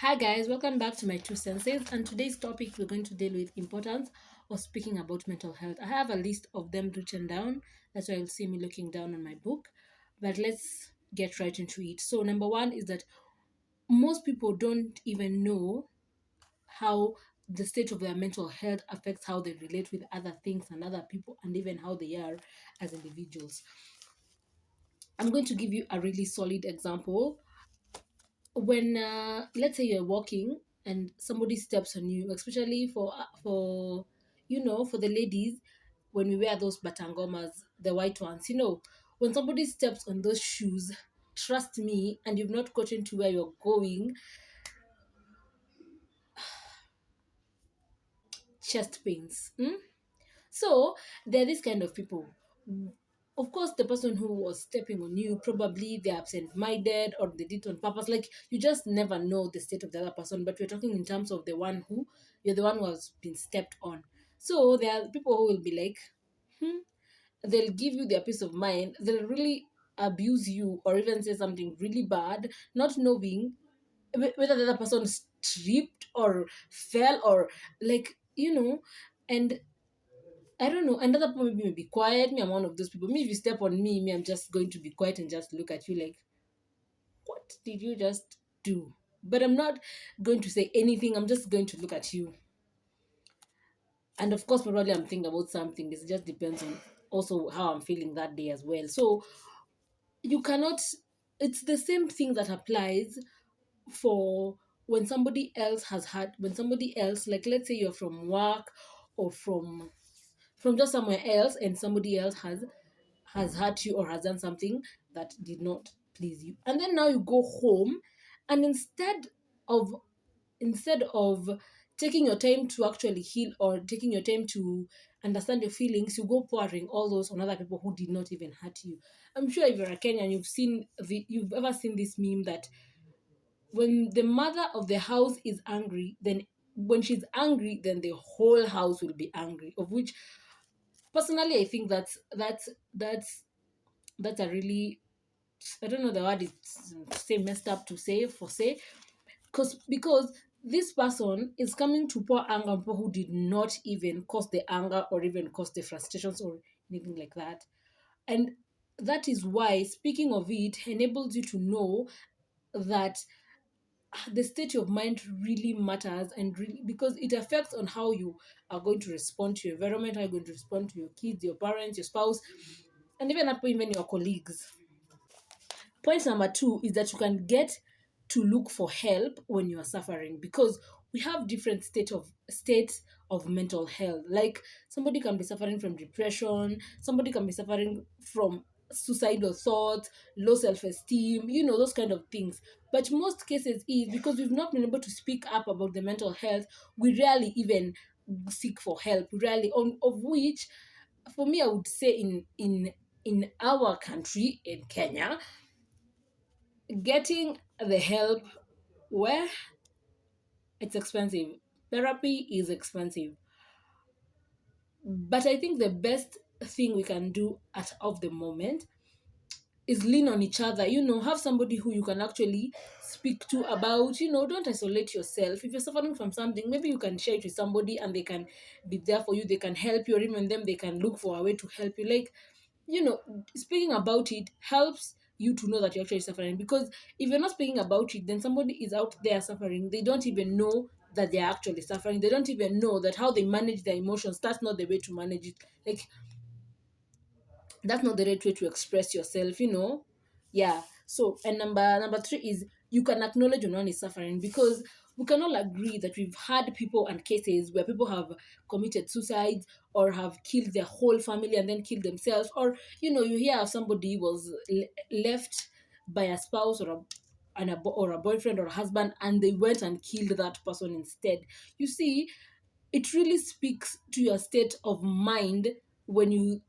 Hi guys, welcome back to my two senses. And today's topic we're going to deal with importance of speaking about mental health. I have a list of them written down. That's why you'll see me looking down on my book. But let's get right into it. So number one is that most people don't even know how the state of their mental health affects how they relate with other things and other people and even how they are as individuals. I'm going to give you a really solid example when let's say you're walking and somebody steps on you, especially for for the ladies, when we wear those batangomas, the white ones, when somebody steps on those shoes, trust me, and you've not gotten to where you're going, chest pains. So they're this kind of people. Of course, the person who was stepping on you, probably they're absent-minded or they did it on purpose. Like, you just never know the state of the other person. But we're talking in terms of you're the one who has been stepped on. So there are people who will be like, they'll give you their peace of mind. They'll really abuse you or even say something really bad, not knowing whether the other person tripped or fell or and I don't know. Another people maybe may be quiet. Me, I'm one of those people. Me, if you step on me, I'm just going to be quiet and just look at you like, what did you just do? But I'm not going to say anything. I'm just going to look at you. And of course, probably I'm thinking about something. It just depends on also how I'm feeling that day as well. So you cannot, it's the same thing that applies for when somebody else, like let's say you're from work or from just somewhere else and somebody else has hurt you or has done something that did not please you, and then now you go home and of instead of taking your time to actually heal or taking your time to understand your feelings, you go pouring all those on other people who did not even hurt you. I'm sure if you're a Kenyan, you've ever seen this meme that when the mother of the house is angry, then when she's angry, then the whole house will be angry, of which personally I think that's a really, I don't know the word is say messed up to say for say, because this person is coming to pour anger on people who did not even cause the anger or even cause the frustrations or anything like that. And that is why speaking of it enables you to know that the state of mind really matters, and really because it affects on how you are going to respond to your environment, how you're going to respond to your kids, your parents, your spouse, and even your colleagues. Point number two is that you can get to look for help when you are suffering, because we have different states of mental health. Like somebody can be suffering from depression, somebody can be suffering from suicidal thoughts, low self-esteem, those kind of things. But most cases is because we've not been able to speak up about the mental health, we rarely even seek for help. We rarely on of which, for me, I would say in our country, in Kenya, getting the help where it's expensive. Therapy is expensive. But I think the best thing we can do at of the moment is lean on each other. Have somebody who you can actually speak to about, don't isolate yourself. If you're suffering from something, maybe you can share it with somebody and they can be there for you, they can help you, or even them, they can look for a way to help you. Like, speaking about it helps you to know that you're actually suffering, because if you're not speaking about it, then somebody is out there suffering. They don't even know that they're actually suffering. They don't even know that how they manage their emotions, that's not the way to manage it. Like, that's not the right way to express yourself. Yeah. So, and number three is you can acknowledge when one is suffering, because we can all agree that we've had people and cases where people have committed suicides or have killed their whole family and then killed themselves, or you hear of somebody was left by a spouse or a boyfriend or a husband, and they went and killed that person instead. You see, it really speaks to your state of mind when you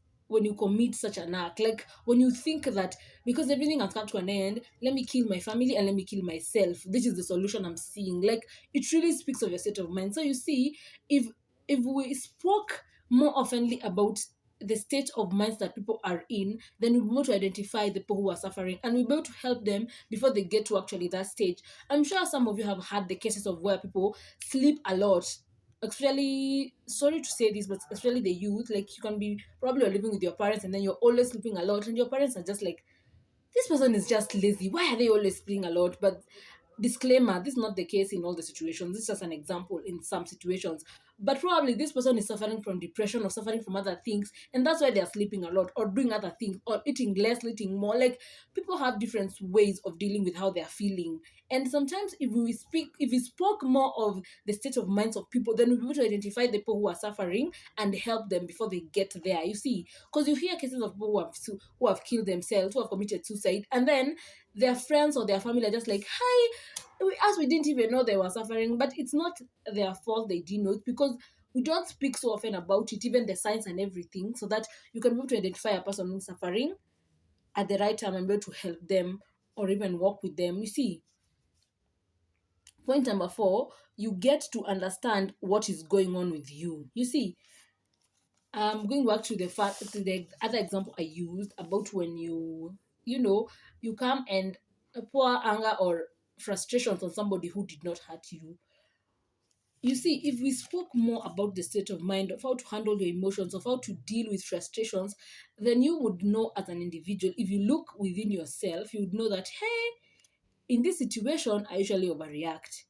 commit such an act. Like when you think that because everything has come to an end, let me kill my family and let me kill myself, this is the solution I'm seeing. Like, it really speaks of your state of mind. So you see, if we spoke more oftenly about the state of minds that people are in, then we'll be able to identify the people who are suffering, and we'll be able to help them before they get to actually that stage. I'm sure some of you have had the cases of where people sleep a lot, especially, sorry to say this, but especially the youth. Like, you can be probably living with your parents and then you're always sleeping a lot, and your parents are just like, this person is just lazy. Why are they always sleeping a lot? But disclaimer, this is not the case in all the situations. This is just an example in some situations. But probably this person is suffering from depression or suffering from other things, and that's why they are sleeping a lot or doing other things or eating less, eating more. Like, people have different ways of dealing with how they are feeling. And sometimes if we spoke more of the state of minds of people, then we'll be able to identify the people who are suffering and help them before they get there. You see, because you hear cases of people who have killed themselves, who have committed suicide, and then their friends or their family are just like, hi, as we didn't even know they were suffering. But it's not their fault they didn't know. It's because we don't speak so often about it, even the signs and everything, so that you can be able to identify a person who's suffering at the right time and be able to help them or even work with them. You see, point number 4, you get to understand what is going on with you. You see, going back to the other example I used about when you come and pour anger or frustrations on somebody who did not hurt you. You see, if we spoke more about the state of mind of how to handle your emotions, of how to deal with frustrations, then you would know as an individual. If you look within yourself, you would know that, hey, in this situation, I usually overreact.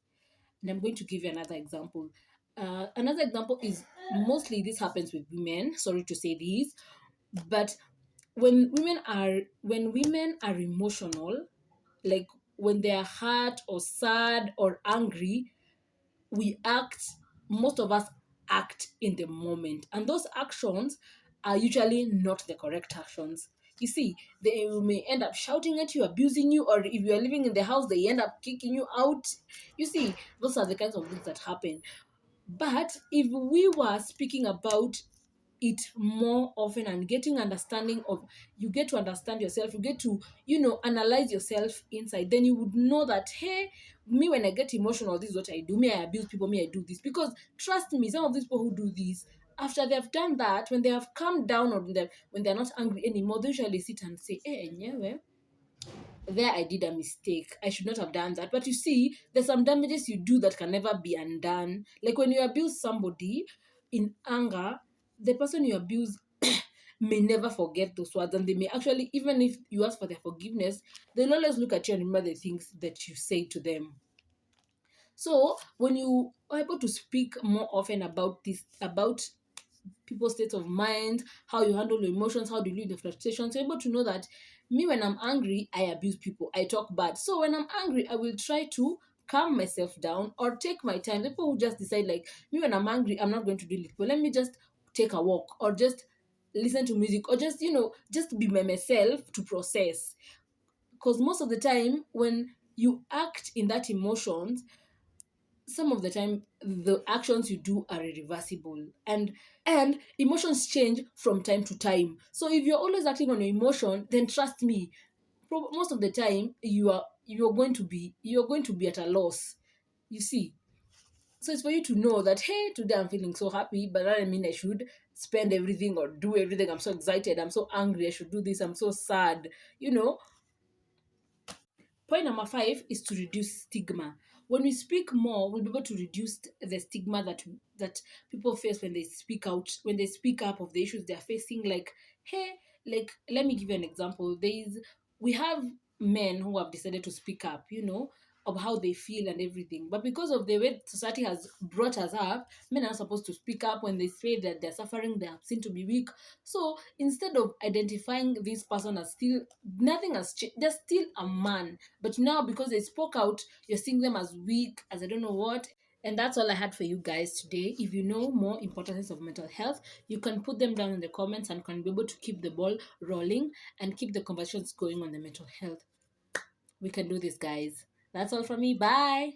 And I'm going to give you another example. Another example is, mostly this happens with women. Sorry to say this, but when women are emotional, like when they are hurt or sad or angry, we act most of us act in the moment, and those actions are usually not the correct actions. You see, they may end up shouting at you, abusing you, or if you are living in the house, they end up kicking you out. You see, those are the kinds of things that happen. But if we were speaking about it more often and getting understanding of, you get to understand yourself, you get to analyze yourself inside, then you would know that, hey, me, when I get emotional, this is what I do. Me, I abuse people. Me, I do this. Because trust me, some of these people who do this, after they have done that, when they have calmed down, or when they're not angry anymore, they usually sit and say, hey, yeah, there I did a mistake. I should not have done that. But you see, there's some damages you do that can never be undone. Like when you abuse somebody in anger, the person you abuse may never forget those words, and they may actually, even if you ask for their forgiveness, they'll always look at you and remember the things that you say to them. So when you are able to speak more often about this, about people's state of mind, how you handle your emotions, how do you deal with the frustrations, you're able to know that, me, when I'm angry, I abuse people, I talk bad. So when I'm angry, I will try to calm myself down or take my time. The people who just decide, like, me, when I'm angry, I'm not going to deal with people. Let me just take a walk or just listen to music or just be by myself to process. Because most of the time, when you act in that emotions, some of the time the actions you do are irreversible, and emotions change from time to time. So if you're always acting on your emotion, then trust me, most of the time you're going to be at a loss. You see, so it's for you to know that, hey, today I'm feeling so happy, but that doesn't mean I should spend everything or do everything. I'm so excited, I'm so angry, I should do this, I'm so sad, you know. Point number 5 is to reduce stigma. When we speak more, we'll be able to reduce the stigma that people face when they speak out, when they speak up of the issues they're facing. Like, hey, like, let me give you an example. We have men who have decided to speak up, of how they feel and everything. But because of the way society has brought us up, men are not supposed to speak up when they say that they're suffering, they are seen to be weak. So instead of identifying this person as still, nothing has changed, they're still a man. But now, because they spoke out, you're seeing them as weak, as I don't know what. And that's all I had for you guys today. If you know more importance of mental health, you can put them down in the comments and can be able to keep the ball rolling and keep the conversations going on the mental health. We can do this, guys. That's all from me. Bye.